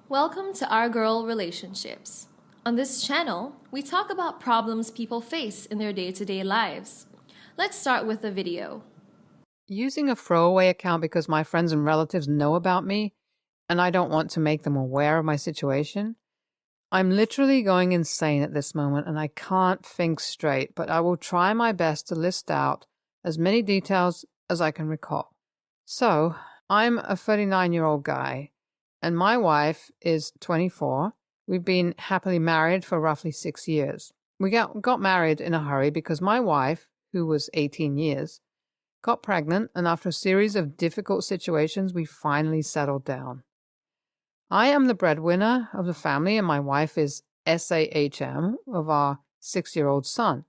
Welcome to Our Girl Relationships. On this channel, we talk about problems people face in their day-to-day lives. Let's start with a video. Using a throwaway account because my friends and relatives know about me and I don't want to make them aware of my situation. I'm literally going insane at this moment and I can't think straight, but I will try my best to list out as many details as I can recall. So, I'm a 39-year-old guy and my wife is 24. We've been happily married for roughly 6 years. We got married in a hurry because my wife, who was 18 years, got pregnant, and after a series of difficult situations, we finally settled down. I am the breadwinner of the family, and my wife is SAHM of our 6-year-old son.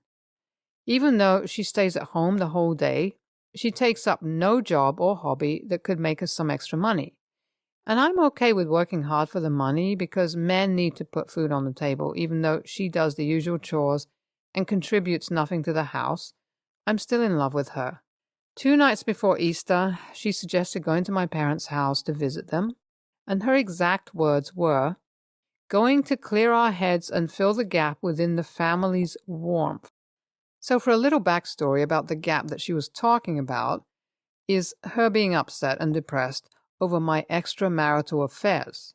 Even though she stays at home the whole day, she takes up no job or hobby that could make us some extra money. And I'm okay with working hard for the money because men need to put food on the table, even though she does the usual chores and contributes nothing to the house. I'm still in love with her. 2 nights before Easter, she suggested going to my parents' house to visit them, and her exact words were, "Going to clear our heads and fill the gap within the family's warmth." So for a little backstory about the gap that she was talking about is her being upset and depressed over my extramarital affairs.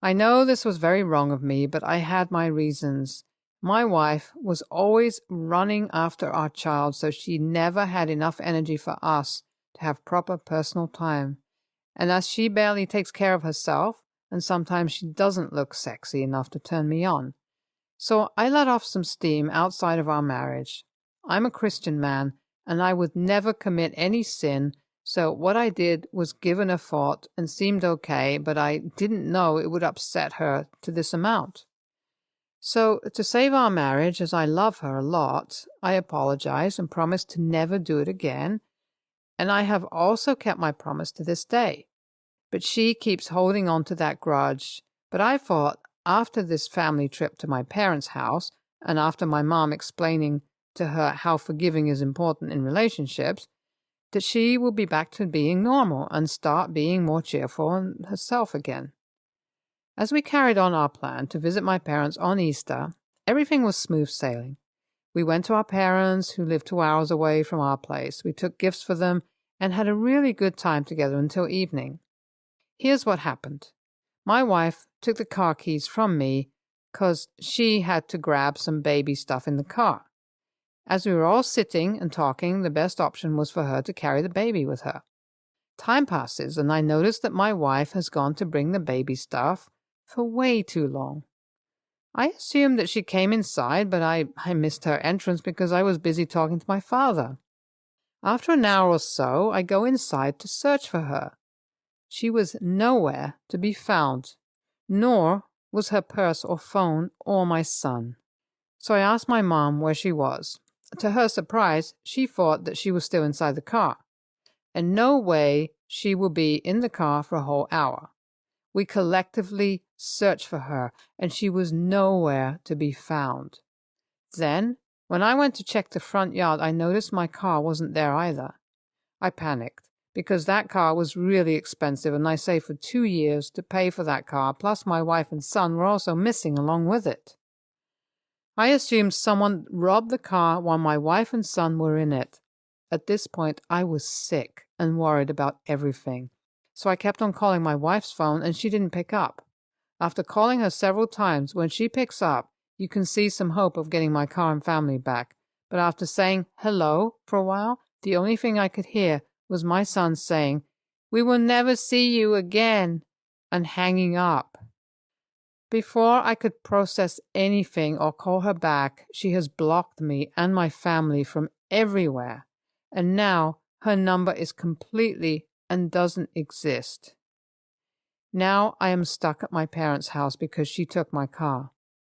I know this was very wrong of me, but I had my reasons. My wife was always running after our child, so she never had enough energy for us to have proper personal time. And as she barely takes care of herself, and sometimes she doesn't look sexy enough to turn me on. So I let off some steam outside of our marriage. I'm a Christian man, and I would never commit any sin, so what I did was given a thought and seemed okay, but I didn't know it would upset her to this amount. So, to save our marriage, as I love her a lot, I apologized and promised to never do it again, and I have also kept my promise to this day. But she keeps holding on to that grudge. But I thought, after this family trip to my parents' house, and after my mom explaining to her how forgiving is important in relationships, that she will be back to being normal and start being more cheerful and herself again. As we carried on our plan to visit my parents on Easter, everything was smooth sailing. We went to our parents, who lived 2 hours away from our place. We took gifts for them and had a really good time together until evening. Here's what happened. My wife took the car keys from me because she had to grab some baby stuff in the car. As we were all sitting and talking, the best option was for her to carry the baby with her. Time passes, and I notice that my wife has gone to bring the baby stuff for way too long. I assumed that she came inside, but I missed her entrance because I was busy talking to my father. After an hour or so, I go inside to search for her. She was nowhere to be found, nor was her purse or phone or my son. So I asked my mom where she was. To her surprise, she thought that she was still inside the car, and no way she will be in the car for a whole hour. We collectively searched for her, and she was nowhere to be found. Then, when I went to check the front yard, I noticed my car wasn't there either. I panicked, because that car was really expensive, and I saved for 2 years to pay for that car, plus my wife and son were also missing along with it. I assumed someone robbed the car while my wife and son were in it. At this point, I was sick and worried about everything. So I kept on calling my wife's phone, and she didn't pick up. After calling her several times, when she picks up, you can see some hope of getting my car and family back. But after saying hello for a while, the only thing I could hear was my son saying, "We will never see you again," and hanging up. Before I could process anything or call her back, she has blocked me and my family from everywhere. And now her number is completely and doesn't exist. Now I am stuck at my parents' house because she took my car.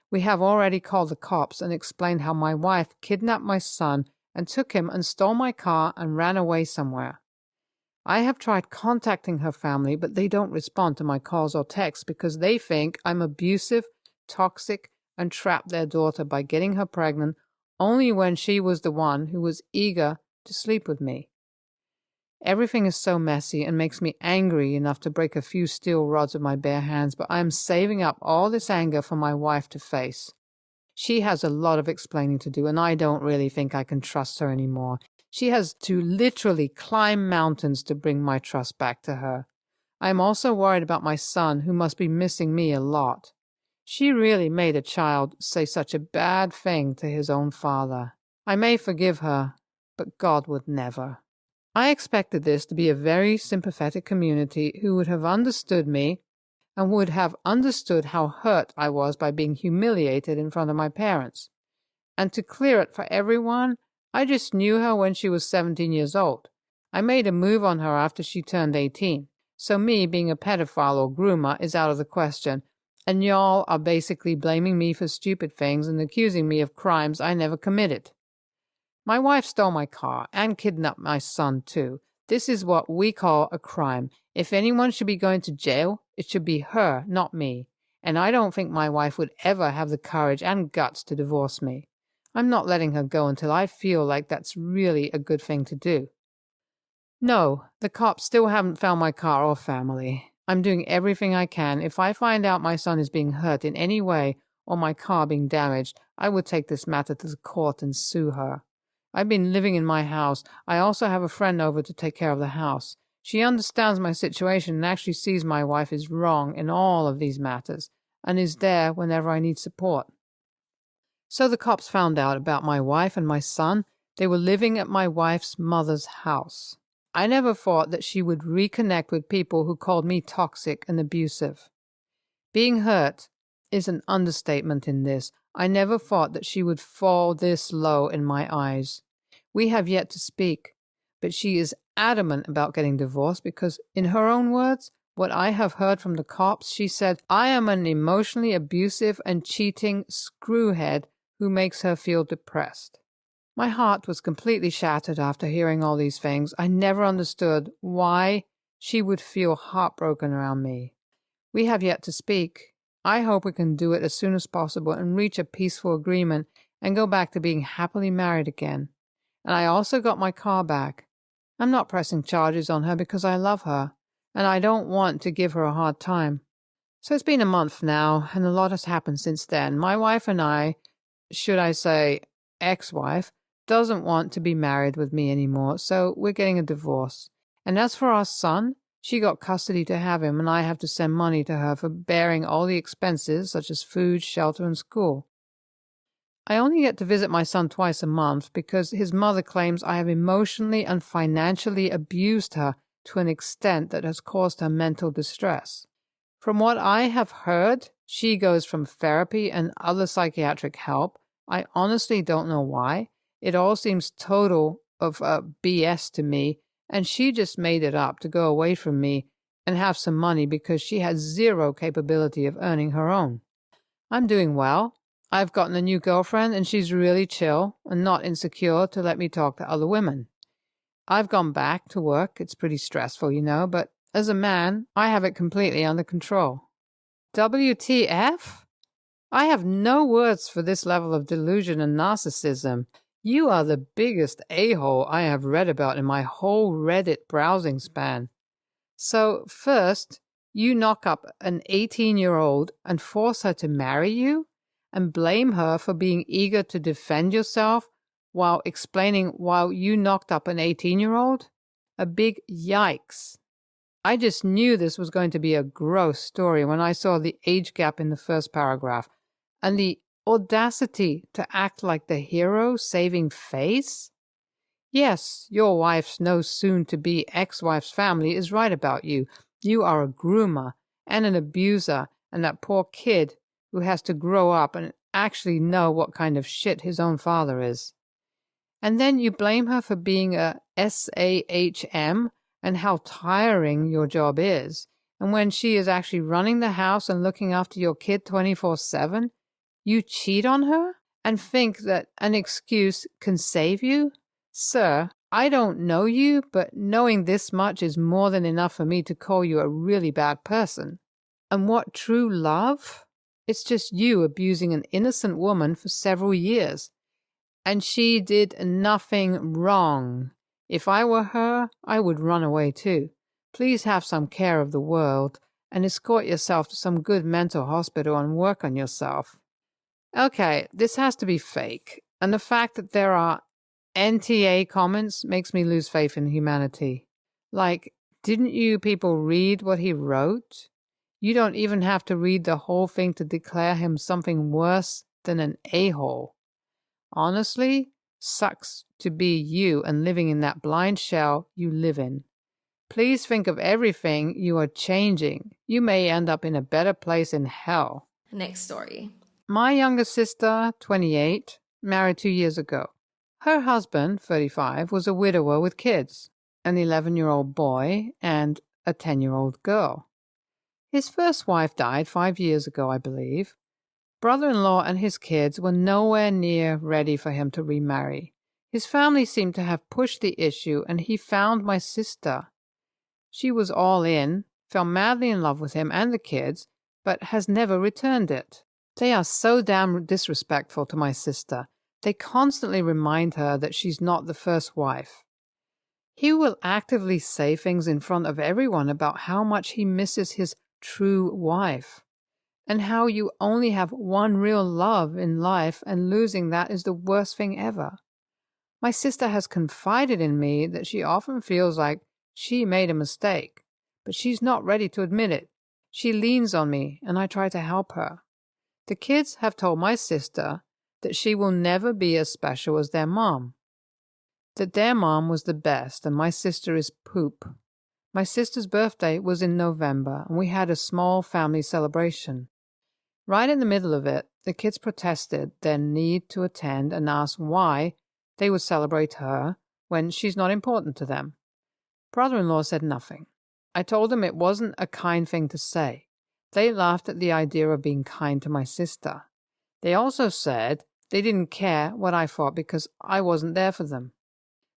We have already called the cops and explained how my wife kidnapped my son and took him and stole my car and ran away somewhere. I have tried contacting her family, but they don't respond to my calls or texts because they think I'm abusive, toxic, and trapped their daughter by getting her pregnant only when she was the one who was eager to sleep with me. Everything is so messy and makes me angry enough to break a few steel rods with my bare hands, but I am saving up all this anger for my wife to face. She has a lot of explaining to do, and I don't really think I can trust her anymore. She has to literally climb mountains to bring my trust back to her. I am also worried about my son, who must be missing me a lot. She really made a child say such a bad thing to his own father. I may forgive her, but God would never. I expected this to be a very sympathetic community who would have understood me and would have understood how hurt I was by being humiliated in front of my parents. And to clear it for everyone, I just knew her when she was 17 years old. I made a move on her after she turned 18. So me being a pedophile or groomer is out of the question, and y'all are basically blaming me for stupid things and accusing me of crimes I never committed. My wife stole my car and kidnapped my son too. This is what we call a crime. If anyone should be going to jail, it should be her, not me. And I don't think my wife would ever have the courage and guts to divorce me. I'm not letting her go until I feel like that's really a good thing to do. No, the cops still haven't found my car or family. I'm doing everything I can. If I find out my son is being hurt in any way or my car being damaged, I would take this matter to the court and sue her. I've been living in my house. I also have a friend over to take care of the house. She understands my situation and actually sees my wife is wrong in all of these matters and is there whenever I need support. So the cops found out about my wife and my son. They were living at my wife's mother's house. I never thought that she would reconnect with people who called me toxic and abusive. Being hurt is an understatement in this. I never thought that she would fall this low in my eyes. We have yet to speak, but she is adamant about getting divorced because, in her own words, what I have heard from the cops, she said, I am an emotionally abusive and cheating screwhead who makes her feel depressed. My heart was completely shattered after hearing all these things. I never understood why she would feel heartbroken around me. We have yet to speak. I hope we can do it as soon as possible and reach a peaceful agreement and go back to being happily married again. And I also got my car back. I'm not pressing charges on her because I love her, and I don't want to give her a hard time. So it's been a month now, and a lot has happened since then. My wife and I, should I say ex-wife, doesn't want to be married with me anymore, so we're getting a divorce. And as for our son, she got custody to have him, and I have to send money to her for bearing all the expenses, such as food, shelter, and school. I only get to visit my son twice a month because his mother claims I have emotionally and financially abused her to an extent that has caused her mental distress. From what I have heard, she goes from therapy and other psychiatric help. I honestly don't know why. It all seems total of BS to me, and she just made it up to go away from me and have some money because she has zero capability of earning her own. I'm doing well. I've gotten a new girlfriend, and she's really chill and not insecure to let me talk to other women. I've gone back to work. It's pretty stressful, but as a man, I have it completely under control. WTF? I have no words for this level of delusion and narcissism. You are the biggest a-hole I have read about in my whole Reddit browsing span. So, first, you knock up an 18-year-old and force her to marry you, and blame her for being eager to defend yourself while explaining why you knocked up an 18-year-old? A big yikes. I just knew this was going to be a gross story when I saw the age gap in the first paragraph, and the audacity to act like the hero saving face? Yes, your wife's no soon-to-be ex-wife's family is right about you. You are a groomer and an abuser, and that poor kid who has to grow up and actually know what kind of shit his own father is. And then you blame her for being a SAHM and how tiring your job is. And when she is actually running the house and looking after your kid 24/7, you cheat on her and think that an excuse can save you? Sir, I don't know you, but knowing this much is more than enough for me to call you a really bad person. And what true love? It's just you abusing an innocent woman for several years. And she did nothing wrong. If I were her, I would run away too. Please have some care of the world and escort yourself to some good mental hospital and work on yourself. Okay, this has to be fake. And the fact that there are NTA comments makes me lose faith in humanity. Like, didn't you people read what he wrote? You don't even have to read the whole thing to declare him something worse than an a-hole. Honestly, sucks to be you and living in that blind shell you live in. Please think of everything you are changing. You may end up in a better place in hell. Next story. My younger sister, 28, married 2 years ago. Her husband, 35, was a widower with kids, an 11-year-old boy and a 10-year-old girl. His first wife died 5 years ago, I believe. Brother-in-law and his kids were nowhere near ready for him to remarry. His family seemed to have pushed the issue, and he found my sister. She was all in, fell madly in love with him and the kids, but has never returned it. They are so damn disrespectful to my sister. They constantly remind her that she's not the first wife. He will actively say things in front of everyone about how much he misses his true wife, and how you only have one real love in life and losing that is the worst thing ever. My sister has confided in me that she often feels like she made a mistake, but she's not ready to admit it. She leans on me, and I try to help her. The kids have told my sister that she will never be as special as their mom, that their mom was the best and my sister is poop. My sister's birthday was in November, and we had a small family celebration. Right in the middle of it, the kids protested their need to attend and asked why they would celebrate her when she's not important to them. Brother-in-law said nothing. I told them it wasn't a kind thing to say. They laughed at the idea of being kind to my sister. They also said they didn't care what I thought because I wasn't there for them.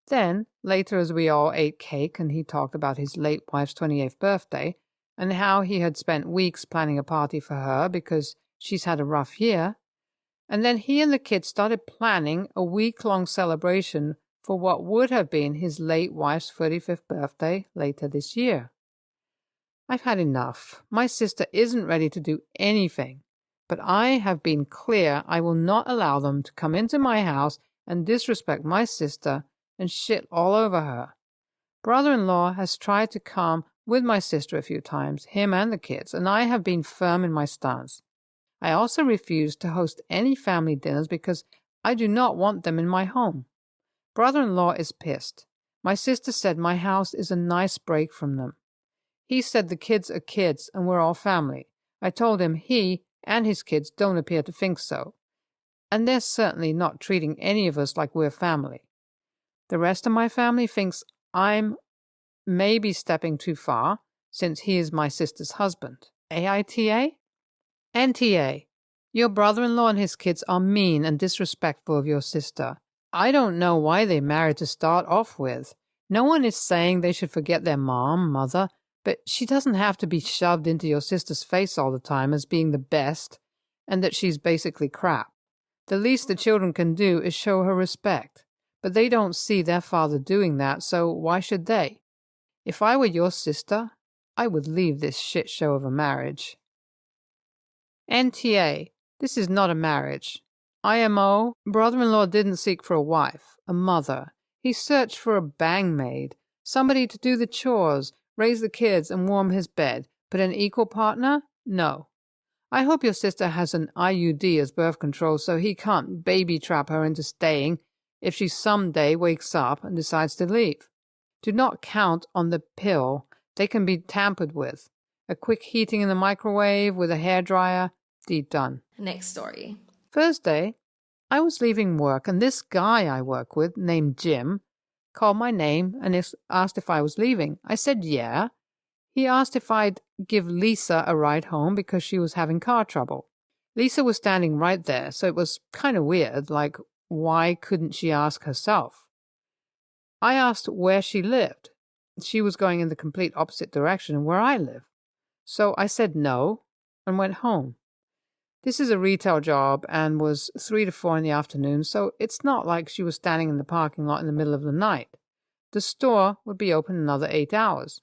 Then, later as we all ate cake and he talked about his late wife's 28th birthday and how he had spent weeks planning a party for her because she's had a rough year, and then he and the kids started planning a week-long celebration for what would have been his late wife's 35th birthday later this year. I've had enough. My sister isn't ready to do anything, but I have been clear I will not allow them to come into my house and disrespect my sister and shit all over her. Brother-in-law has tried to come with my sister a few times, him and the kids, and I have been firm in my stance. I also refuse to host any family dinners because I do not want them in my home. Brother-in-law is pissed. My sister said my house is a nice break from them. He said the kids are kids and we're all family. I told him he and his kids don't appear to think so, and they're certainly not treating any of us like we're family. The rest of my family thinks I'm maybe stepping too far, since he is my sister's husband. AITA? NTA. Your brother-in-law and his kids are mean and disrespectful of your sister. I don't know why they married to start off with. No one is saying they should forget their mother, but she doesn't have to be shoved into your sister's face all the time as being the best, and that she's basically crap. The least the children can do is show her respect, but they don't see their father doing that, so why should they? If I were your sister, I would leave this shit show of a marriage. NTA. This is not a marriage. IMO. Brother-in-law didn't seek for a wife, a mother. He searched for a bang-maid, somebody to do the chores, raise the kids, and warm his bed. But an equal partner? No. I hope your sister has an IUD as birth control so he can't baby-trap her into staying if she someday wakes up and decides to leave. Do not count on the pill. They can be tampered with. A quick heating in the microwave with a hairdryer, deed done. Next story. Thursday, I was leaving work and this guy I work with, named Jim, called my name and asked if I was leaving. I said yeah. He asked if I'd give Lisa a ride home because she was having car trouble. Lisa was standing right there, so it was kind of weird, like, why couldn't she ask herself? I asked where she lived. She was going in the complete opposite direction of where I live. So I said no and went home. This is a retail job and was 3 to 4 in the afternoon, so it's not like she was standing in the parking lot in the middle of the night. the store would be open another 8 hours.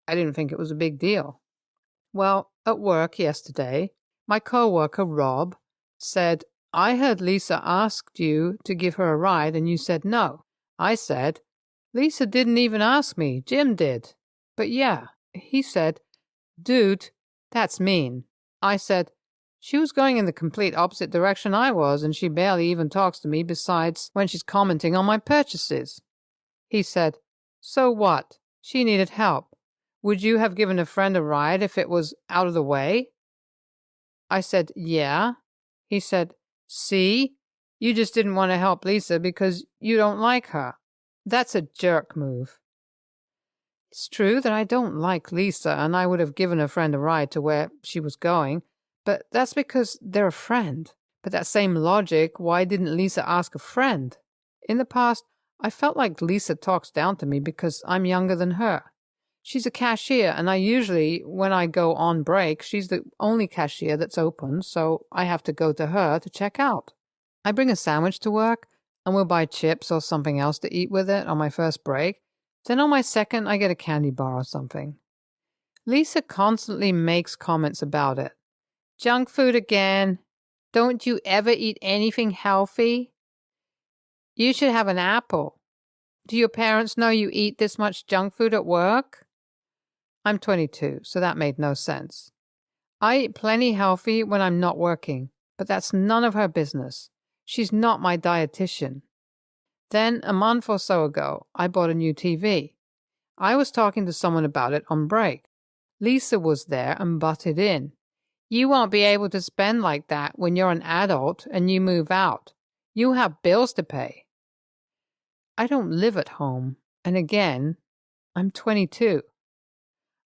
I didn't think it was a big deal. Well, at work yesterday, my coworker Rob said, "I heard Lisa asked you to give her a ride and you said no." I said, "Lisa didn't even ask me, Jim did." "But yeah," he said, "Dude, that's mean." I said, "She was going in the complete opposite direction I was, and she barely even talks to me besides when she's commenting on my purchases." He said, "So what? She needed help. Would you have given a friend a ride if it was out of the way?" I said, "Yeah." He said, "See? You just didn't want to help Lisa because you don't like her. That's a jerk move." It's true that I don't like Lisa, and I would have given a friend a ride to where she was going, but that's because they're a friend. But that same logic, why didn't Lisa ask a friend? In the past, I felt like Lisa talks down to me because I'm younger than her. She's a cashier, and I usually, when I go on break, she's the only cashier that's open, so I have to go to her to check out. I bring a sandwich to work, and we'll buy chips or something else to eat with it on my first break. Then on my second, I get a candy bar or something. Lisa constantly makes comments about it. "Junk food again. Don't you ever eat anything healthy? You should have an apple. Do your parents know you eat this much junk food at work?" I'm 22, so that made no sense. I eat plenty healthy when I'm not working, but that's none of her business. She's not my dietitian. Then, a month or so ago, I bought a new TV. I was talking to someone about it on break. Lisa was there and butted in. "You won't be able to spend like that when you're an adult and you move out. You have bills to pay." I don't live at home, and again, I'm 22.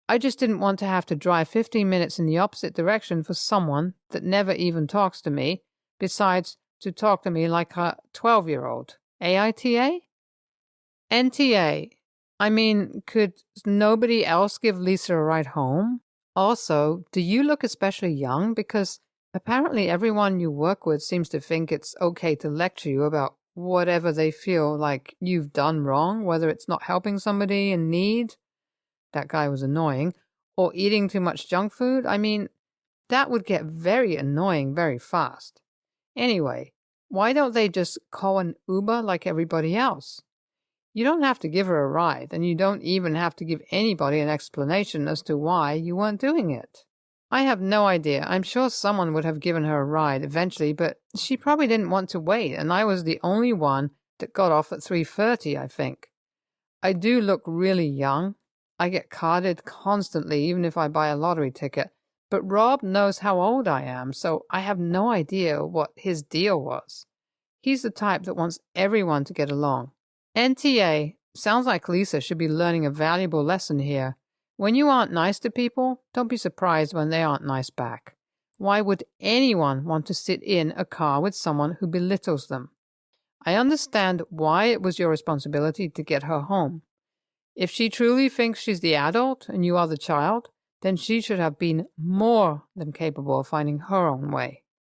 I just didn't want to have to drive 15 minutes in the opposite direction for someone that never even talks to me, besides to talk to me like a 12-year-old. AITA? NTA. I mean, could nobody else give Lisa a ride home? Also, do you look especially young? Because apparently everyone you work with seems to think it's okay to lecture you about whatever they feel like you've done wrong, whether it's not helping somebody in need. That guy was annoying. Or eating too much junk food. I mean, that would get very annoying very fast. Anyway, why don't they just call an Uber like everybody else? You don't have to give her a ride, and you don't even have to give anybody an explanation as to why you weren't doing it. I have no idea. I'm sure someone would have given her a ride eventually, but she probably didn't want to wait, and I was the only one that got off at 3:30, I think. I do look really young. I get carded constantly, even if I buy a lottery ticket. But Rob knows how old I am, so I have no idea what his deal was. He's the type that wants everyone to get along. NTA, sounds like Lisa should be learning a valuable lesson here. When you aren't nice to people, don't be surprised when they aren't nice back. Why would anyone want to sit in a car with someone who belittles them? I understand why it was your responsibility to get her home. If she truly thinks she's the adult and you are the child, then she should have been more than capable of finding her own way.